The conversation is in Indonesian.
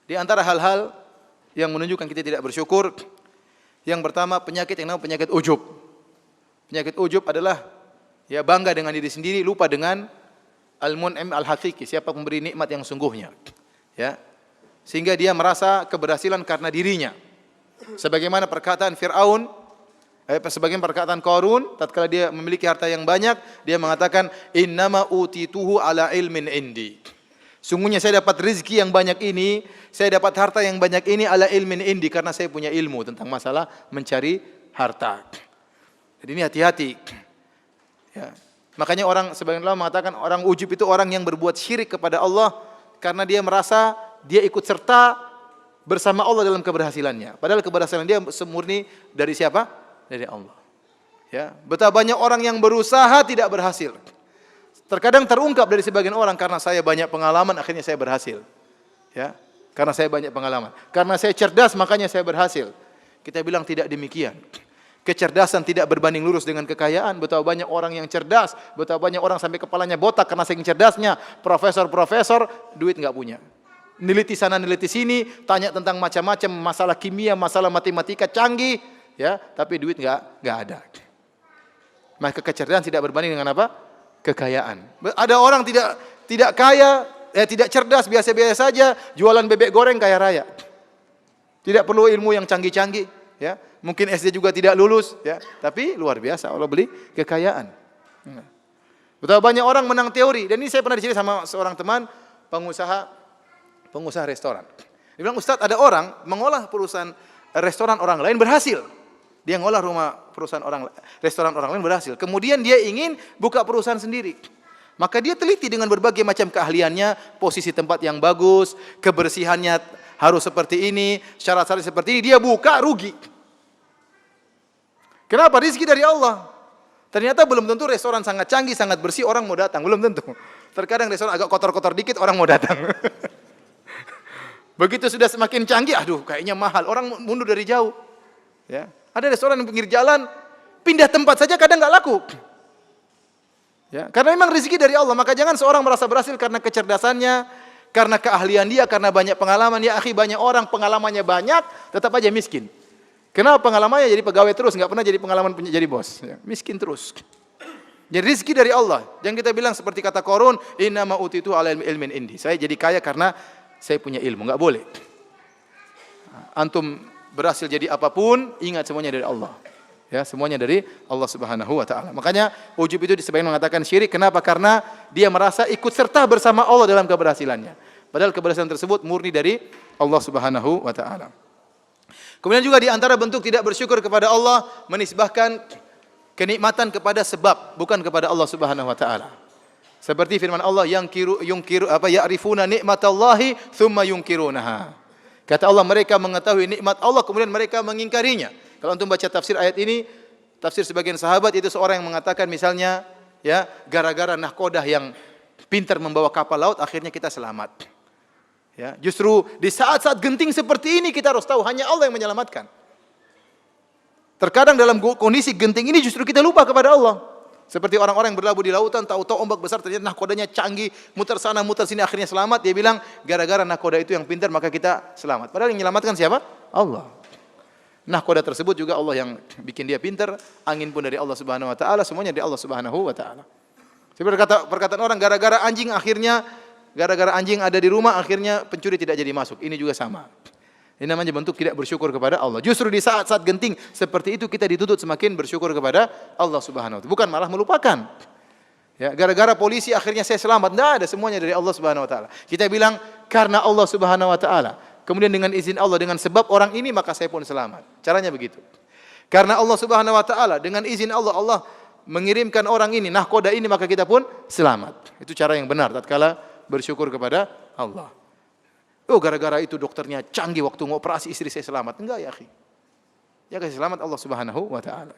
Di antara hal-hal yang menunjukkan kita tidak bersyukur, yang pertama penyakit yang namanya penyakit ujub. Penyakit ujub adalah ya bangga dengan diri sendiri, lupa dengan al-mun'im al-haqiqi, siapa pemberi nikmat yang sungguhnya. Ya. Sehingga dia merasa keberhasilan karena dirinya. Sebagaimana perkataan Fir'aun, sebagian perkataan Qarun, tatkala dia memiliki harta yang banyak, dia mengatakan innama utituhu ala ilmin indi. Sungguhnya saya dapat rezeki yang banyak ini, saya dapat harta yang banyak ini ala ilmin indi, karena saya punya ilmu tentang masalah mencari harta. Jadi ini hati-hati. Ya. Makanya sebagian ulama mengatakan orang ujub itu orang yang berbuat syirik kepada Allah karena dia merasa dia ikut serta bersama Allah dalam keberhasilannya. Padahal keberhasilan dia semurni dari siapa? Dari Allah. Ya, betapa banyak orang yang berusaha tidak berhasil. Terkadang terungkap dari sebagian orang, karena saya banyak pengalaman akhirnya saya berhasil. Ya, karena saya banyak pengalaman. Karena saya cerdas makanya saya berhasil. Kita bilang tidak demikian. Kecerdasan tidak berbanding lurus dengan kekayaan. Betapa banyak orang yang cerdas, betapa banyak orang sampai kepalanya botak karena saking cerdasnya. Profesor, duit enggak punya. Neliti sana, neliti sini, tanya tentang macam-macam masalah kimia, masalah matematika canggih, ya, tapi duit enggak ada. Maka kecerdasan tidak berbanding dengan apa? Kekayaan. Ada orang tidak kaya, tidak cerdas, biasa-biasa saja, jualan bebek goreng kaya raya. Tidak perlu ilmu yang canggih-canggih, ya. Mungkin SD juga tidak lulus, ya, tapi luar biasa Allah beli kekayaan. Betapa banyak orang menang teori, dan ini saya pernah diceritakan sama seorang teman pengusaha restoran. Dia bilang, Ustaz, ada orang mengolah perusahaan restoran orang lain berhasil. Dia ngolah restoran orang lain berhasil. Kemudian dia ingin buka perusahaan sendiri. Maka dia teliti dengan berbagai macam keahliannya, posisi tempat yang bagus, kebersihannya harus seperti ini, syarat-syarat seperti ini, dia buka rugi. Kenapa? Rizki dari Allah. Ternyata belum tentu restoran sangat canggih, sangat bersih orang mau datang, belum tentu. Terkadang restoran agak kotor-kotor dikit orang mau datang. Begitu sudah semakin canggih, aduh kayaknya mahal, orang mundur dari jauh. Ya. Ada restoran di pinggir jalan, pindah tempat saja kadang nggak laku. Ya, karena memang rezeki dari Allah, maka jangan seorang merasa berhasil karena kecerdasannya, karena keahlian dia, karena banyak pengalaman. Ya akhi, banyak orang pengalamannya banyak, tetap aja miskin. Kenapa pengalamannya jadi pegawai terus, nggak pernah jadi pengalaman jadi bos? Ya, miskin terus. Jadi rezeki dari Allah. Jangan kita bilang seperti kata Qarun, innama utitu ala ilmin indi. Saya jadi kaya karena saya punya ilmu, nggak boleh. Antum berhasil jadi apapun, ingat semuanya dari Allah. Ya, semuanya dari Allah Subhanahu wa taala. Makanya ujub itu sebagian mengatakan syirik. Kenapa? Karena dia merasa ikut serta bersama Allah dalam keberhasilannya. Padahal keberhasilan tersebut murni dari Allah Subhanahu wa taala. Kemudian juga di antara bentuk tidak bersyukur kepada Allah, menisbahkan kenikmatan kepada sebab, bukan kepada Allah Subhanahu wa taala. Seperti firman Allah, ya'rifuna nikmatallahi tsumma yunkirunaha. Kata Allah, mereka mengetahui nikmat Allah kemudian mereka mengingkarinya. Kalau antum baca tafsir ayat ini, tafsir sebagian sahabat itu seorang yang mengatakan misalnya, ya, gara-gara nahkodah yang pintar membawa kapal laut akhirnya kita selamat. Ya, justru di saat-saat genting seperti ini kita harus tahu hanya Allah yang menyelamatkan. Terkadang dalam kondisi genting ini justru kita lupa kepada Allah. Seperti orang-orang yang berlabuh di lautan, tahu-tahu ombak besar, ternyata nahkodanya canggih, muter sana muter sini akhirnya selamat. Dia bilang gara-gara nahkoda itu yang pintar maka kita selamat. Padahal yang menyelamatkan siapa? Allah. Nahkoda tersebut juga Allah yang bikin dia pintar, angin pun dari Allah Subhanahu wa taala, semuanya dari Allah Subhanahu wa taala. Seperti perkataan orang gara-gara anjing ada di rumah akhirnya pencuri tidak jadi masuk. Ini juga sama. Ini namanya bentuk tidak bersyukur kepada Allah. Justru di saat-saat genting seperti itu kita dituntut semakin bersyukur kepada Allah Subhanahu wa taala, bukan malah melupakan. Ya, gara-gara polisi akhirnya saya selamat. Tidak ada, semuanya dari Allah Subhanahu wa taala. Kita bilang karena Allah Subhanahu wa taala, kemudian dengan izin Allah, dengan sebab orang ini maka saya pun selamat. Caranya begitu. Karena Allah Subhanahu wa taala, dengan izin Allah, Allah mengirimkan orang ini, nahkoda ini, maka kita pun selamat. Itu cara yang benar tatkala bersyukur kepada Allah. Oh, gara-gara itu dokternya canggih waktu ngoperasi istri saya selamat. Enggak ya, akhi. Ya, kasih selamat Allah Subhanahu wa taala.